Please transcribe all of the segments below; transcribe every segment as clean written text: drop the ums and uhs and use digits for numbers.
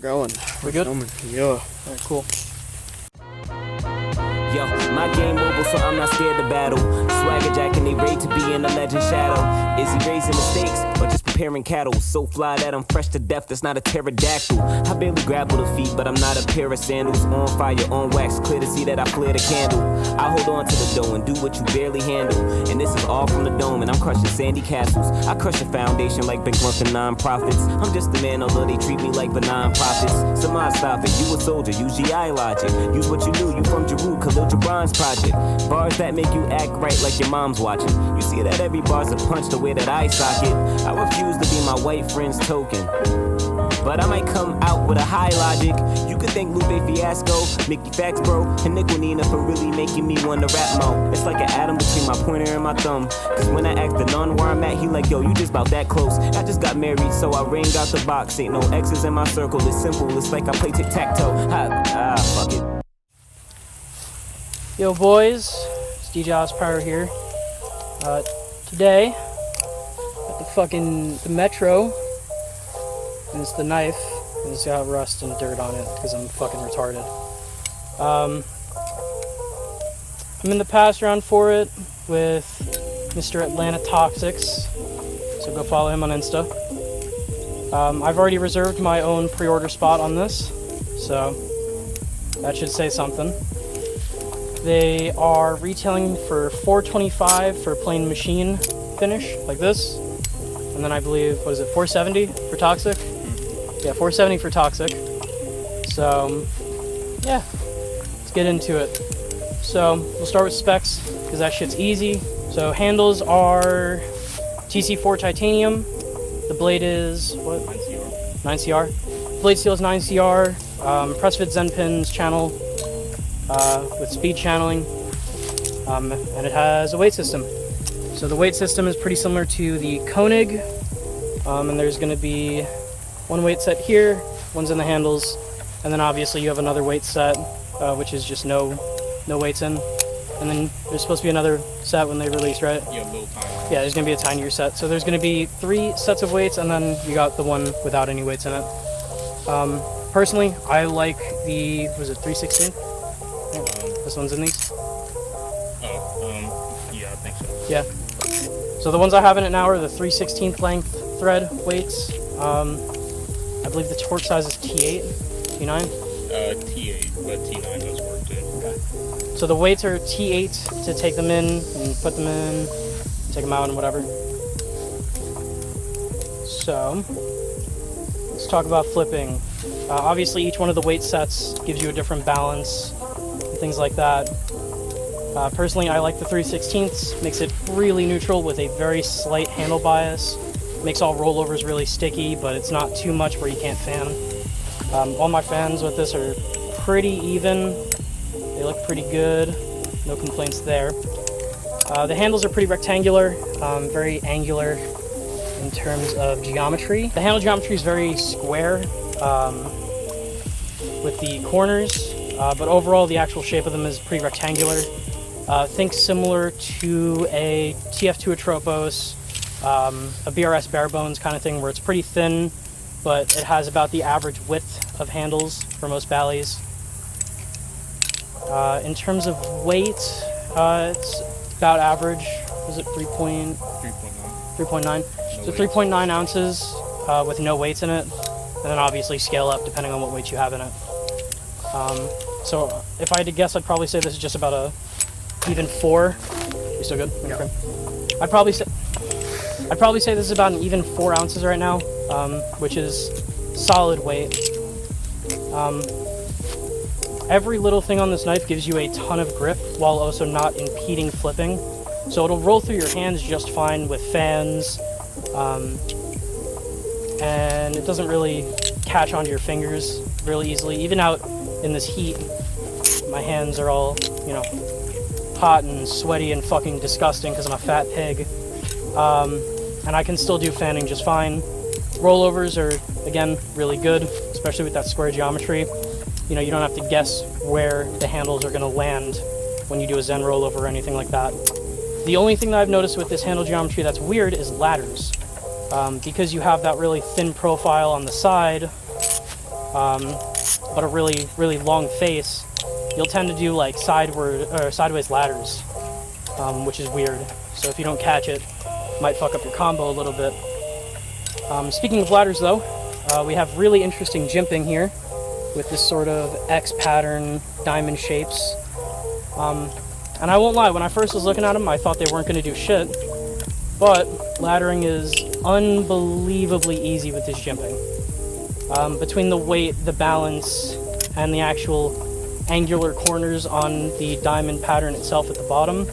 We're going. We good? Yeah. Alright, cool. Yo, my game mobile, so I'm not scared to battle. Swagger Jack and they rate to be in the legend shadow. Is he raising the stakes or just preparing cattle? So fly that I'm fresh to death, that's not a pterodactyl. I barely grapple the feet, but I'm not a pair of sandals. On fire, on wax, clear to see that I flare the candle. I hold on to the dough and do what you barely handle. And this is all from the dome, and I'm crushing sandy castles. I crush a foundation like been grunting non-profits. I'm just a man, although they treat me like benign prophets. So my stop it, you a soldier, use GI logic. Use what you knew, you from Jeru, Khalil Gibran's project. Bars that make you act right like your mom's watching. You see that every bar's a punch the way that I sock it. I refuse to be my white friend's token, but I might come out with a high logic. You could thank Lupe Fiasco, Mickey Fax Bro, and Nick Wanina for really making me wanna rap mo. It's like an atom between my pointer and my thumb. Cause when I ask the nun where I'm at, he like, yo, you just about that close. I just got married, so I ring out the box. Ain't no X's in my circle, it's simple. It's like I play tic-tac-toe. Fuck it. Yo boys, it's DJ Osprey here. Today, at the Metro, and it's the knife, and it's got rust and dirt on it because I'm fucking retarded. I'm in the pass round for it with Mr. Atlanta Toxics, so go follow him on Insta. I've already reserved my own pre-order spot on this, so that should say something. They are retailing for $425 for plain machine finish, like this. And then I believe, what is it, $470 for Toxic? Yeah, $470 for Toxic. So, yeah, let's get into it. So, we'll start with specs, because that shit's easy. So, handles are TC4 titanium. The blade is, what? 9CR. Blade steel is 9CR. Press fit Zen pins channel. With speed channeling, and it has a weight system. So the weight system is pretty similar to the Koenig, and there's going to be one weight set here, one's in the handles, and then obviously you have another weight set, which is just no weights in, and then there's supposed to be another set when they release, right? Yeah, a little tiny. Yeah, there's going to be a tinier set. So there's going to be 3 sets of weights, and then you got the one without any weights in it. Personally, I like the, was it 3/16? This one's in these? Yeah, I think so. Yeah. So the ones I have in it now are the 3/16 length thread weights. I believe the torque size is T8, T9? T8, but T9 does work too. Okay. So the weights are T8 to take them in and put them in, take them out and whatever. So, let's talk about flipping. Obviously each one of the weight sets gives you a different balance. Things like that. Personally, I like the 3/16. Makes it really neutral with a very slight handle bias. Makes all rollovers really sticky, but it's not too much where you can't fan. All my fans with this are pretty even. They look pretty good. No complaints there. The handles are pretty rectangular, very angular in terms of geometry. The handle geometry is very square with the corners. But overall, the actual shape of them is pretty rectangular. Think similar to a TF2 Atropos, a BRS bare bones kind of thing, where it's pretty thin, but it has about the average width of handles for most Bally's. In terms of weight, it's about average. Is it 3.9? 3.9. So 3.9 ounces with no weights in it, and then obviously scale up depending on what weight you have in it. So if I had to guess, I'd probably say this is just about a even 4. You still good? Yeah. I'd probably say this is about an even 4 ounces right now, which is solid weight. Every little thing on this knife gives you a ton of grip while also not impeding flipping. So it'll roll through your hands just fine with fans, and it doesn't really catch onto your fingers really easily. Even out in this heat, my hands are all, you know, hot and sweaty and fucking disgusting because I'm a fat pig. And I can still do fanning just fine. Rollovers are, again, really good, especially with that square geometry. You know, you don't have to guess where the handles are going to land when you do a Zen rollover or anything like that. The only thing that I've noticed with this handle geometry that's weird is ladders. Because you have that really thin profile on the side, but a really, really long face, you'll tend to do like sideways ladders, which is weird. So if you don't catch it, might fuck up your combo a little bit. Speaking of ladders though, we have really interesting jimping here with this sort of X pattern diamond shapes. And I won't lie, when I first was looking at them, I thought they weren't going to do shit. But laddering is unbelievably easy with this jimping. Between the weight, the balance, and the actual angular corners on the diamond pattern itself at the bottom,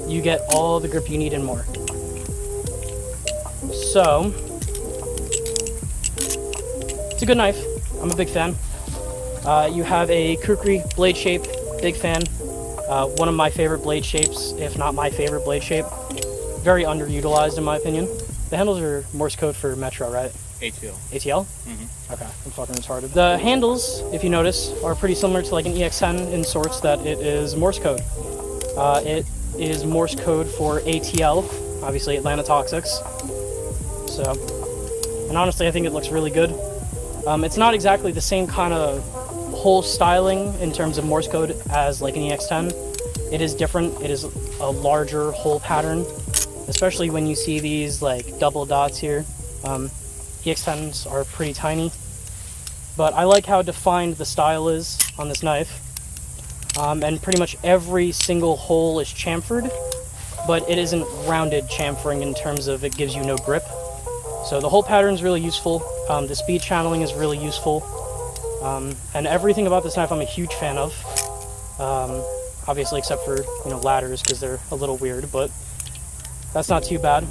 you get all the grip you need and more. So, it's a good knife. I'm a big fan. You have a kukri blade shape, big fan. One of my favorite blade shapes, if not my favorite blade shape. Very underutilized in my opinion. The handles are Morse code for Metro, right? ATL. ATL? Mm-hmm. Okay, I'm fucking retarded. The handles, if you notice, are pretty similar to like an EX10 in sorts that it is Morse code. It is Morse code for ATL, obviously Atlanta Toxics. So, and honestly I think it looks really good. It's not exactly the same kind of whole styling in terms of Morse code as like an EX10. It is different. It is a larger whole pattern, especially when you see these like double dots here. EX10s are pretty tiny, but I like how defined the style is on this knife. And pretty much every single hole is chamfered, but it isn't rounded chamfering in terms of it gives you no grip. So the whole pattern is really useful. The speed channeling is really useful. And everything about this knife I'm a huge fan of. Obviously except for, ladders because they're a little weird, but that's not too bad.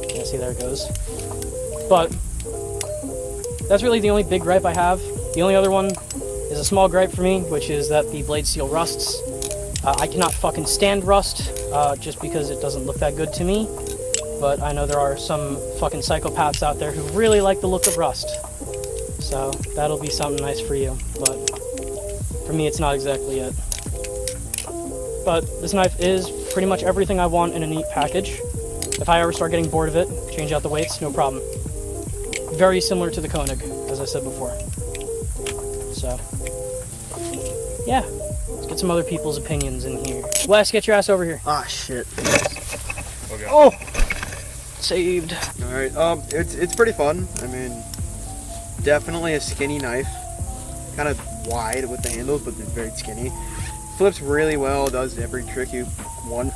Yeah, see, there it goes. But that's really the only big gripe I have. The only other one is a small gripe for me, which is that the blade steel rusts. I cannot fucking stand rust, just because it doesn't look that good to me. But I know there are some fucking psychopaths out there who really like the look of rust. So that'll be something nice for you, but for me it's not exactly it. But this knife is pretty much everything I want in a neat package. If I ever start getting bored of it, change out the weights, no problem. Very similar to the Koenig, as I said before. So, yeah, let's get some other people's opinions in here. Wes, get your ass over here. Ah, shit. Okay. Oh! Saved. Alright, it's pretty fun. I mean, definitely a skinny knife. Kind of wide with the handles, but they're very skinny. Flips really well, does every trick you want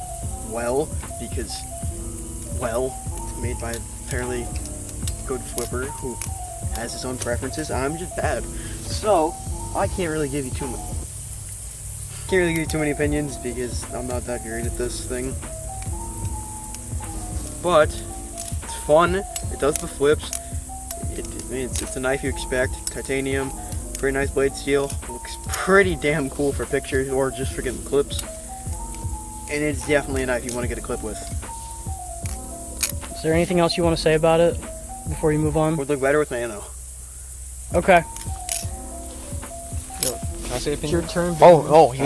well, because, well, it's made by a fairly good flipper who has his own preferences. I'm just bad. So, I can't really give you too many opinions because I'm not that great at this thing. But it's fun. It does the flips. It's a knife you expect. Titanium, pretty nice blade steel. Looks pretty damn cool for pictures or just for getting clips. And it's definitely a knife you want to get a clip with. Is there anything else you want to say about it before you move on? Would look better with nano. Okay. Can I say It's opinion? your turn. You want Oh, you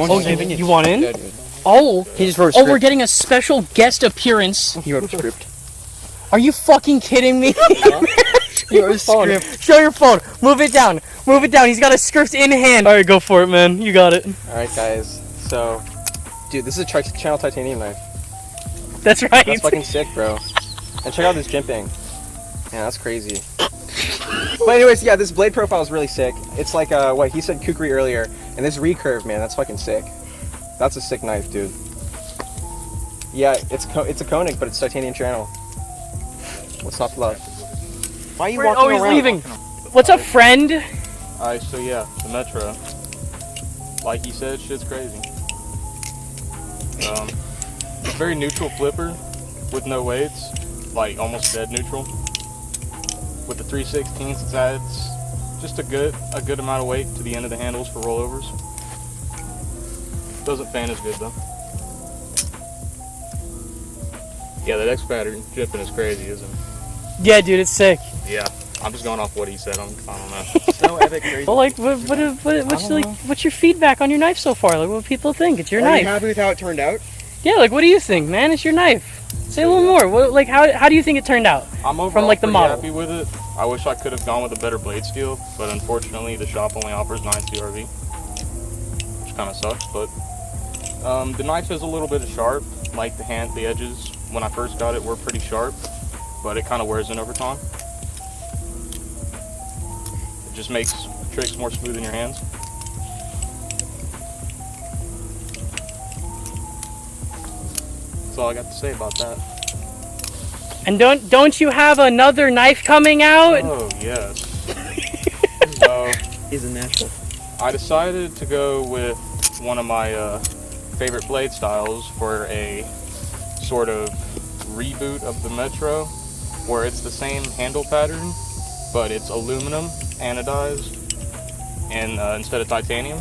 want in? Yeah, dude. Oh, He just wrote a oh, script. we're getting a special guest appearance. He wrote a script. Are you fucking kidding me? He wrote a Phone. script. Show your phone. Move it down. Move it down. He's got a script in hand. All right, go for it, man. You got it. Alright, guys. So, dude, this is a channel titanium knife. That's right. That's fucking sick, bro. And check out this jimping. Yeah, that's crazy. But anyways, yeah, this blade profile is really sick. It's like what he said kukri earlier, and this recurve, man, that's fucking sick. That's a sick knife, dude. Yeah, it's a Koenig, but it's titanium channel. What's not to love? Why are you Wait, walking oh, he's around? leaving. What's up, friend? Alright, so yeah, the Metro. Like you said, shit's crazy. It's a very neutral flipper with no weights, like almost dead neutral. With the 3/16, it adds just a good amount of weight to the end of the handles for rollovers. Doesn't fan as good though. Yeah, that X pattern jimping is crazy, isn't it? Yeah, dude, it's sick. Yeah, I'm just going off what he said. I don't know. So epic crazy. Well, like, what's your feedback on your knife so far? Like, what people think? It's your Are knife. you happy with how it turned out? Yeah, like, what do you think, man? It's your knife. Say a little more. What, like, how do you think it turned out? I'm overall From, like, the pretty model. happy with it. I wish I could have gone with a better blade steel, but unfortunately the shop only offers 9 CRV, which kind of sucks. But the knife is a little bit sharp, like the edges when I first got it were pretty sharp, but it kind of wears in over time. It just makes tricks more smooth in your hands. That's all I got to say about that. And don't you have another knife coming out? Oh yes. So He's a natural. I decided to go with one of my favorite blade styles for a sort of reboot of the Metro, where it's the same handle pattern, but it's aluminum anodized and instead of titanium,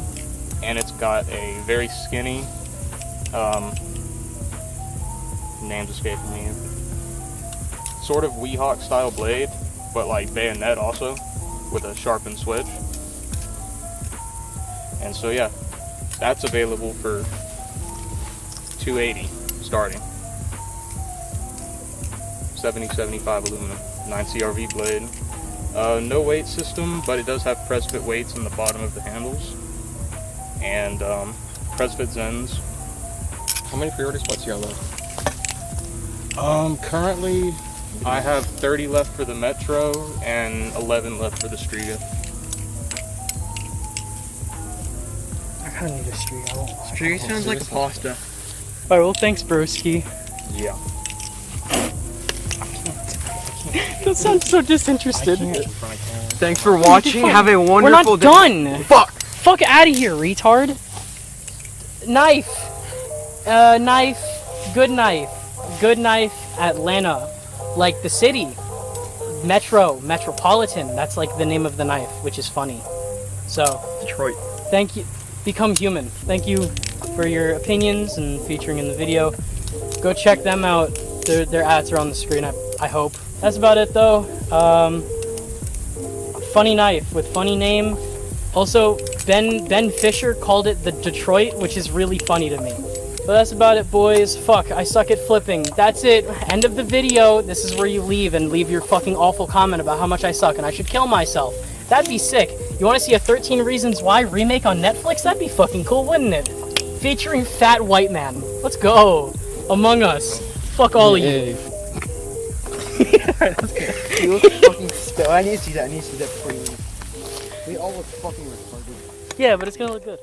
and it's got a very skinny name's escaping me, sort of Weehawk style blade, but like bayonet also with a sharpened switch. And so yeah, that's available for $280 starting. 70-75 aluminum, 9 CRV blade. No weight system, but it does have press fit weights in the bottom of the handles, and press fit Zens. How many pre-order spots do you have left? Currently I have 30 left for the Metro and 11 left for the Striga. I kind of need a streak. I won't lie. Streak sounds like a pasta. Alright, well, thanks, broski. Yeah. That sounds so disinterested. Thanks for watching. Have a We're wonderful not day. done. Fuck. Fuck out of here, retard. Knife. Knife. Good knife. Good knife. Atlanta. Like the city. Metropolitan. That's like the name of the knife, which is funny. So, Detroit. thank you. Become human. Thank you for your opinions and featuring in the video. Go check them out. Their ads are on the screen, I hope. That's about it though. Funny knife with funny name. Also, Ben Fisher called it the Detroit, which is really funny to me. But that's about it, boys. Fuck, I suck at flipping. That's it. End of the video. This is where you leave and leave your fucking awful comment about how much I suck and I should kill myself. That'd be sick. You want to see a 13 Reasons Why remake on Netflix? That'd be fucking cool, wouldn't it? Featuring Fat White Man. Let's go. Among Us. Fuck all of you. Alright, that's good. You look fucking stupid. I need to see that. I need to see that before you leave. We all look fucking retarded. Yeah, but it's gonna look good.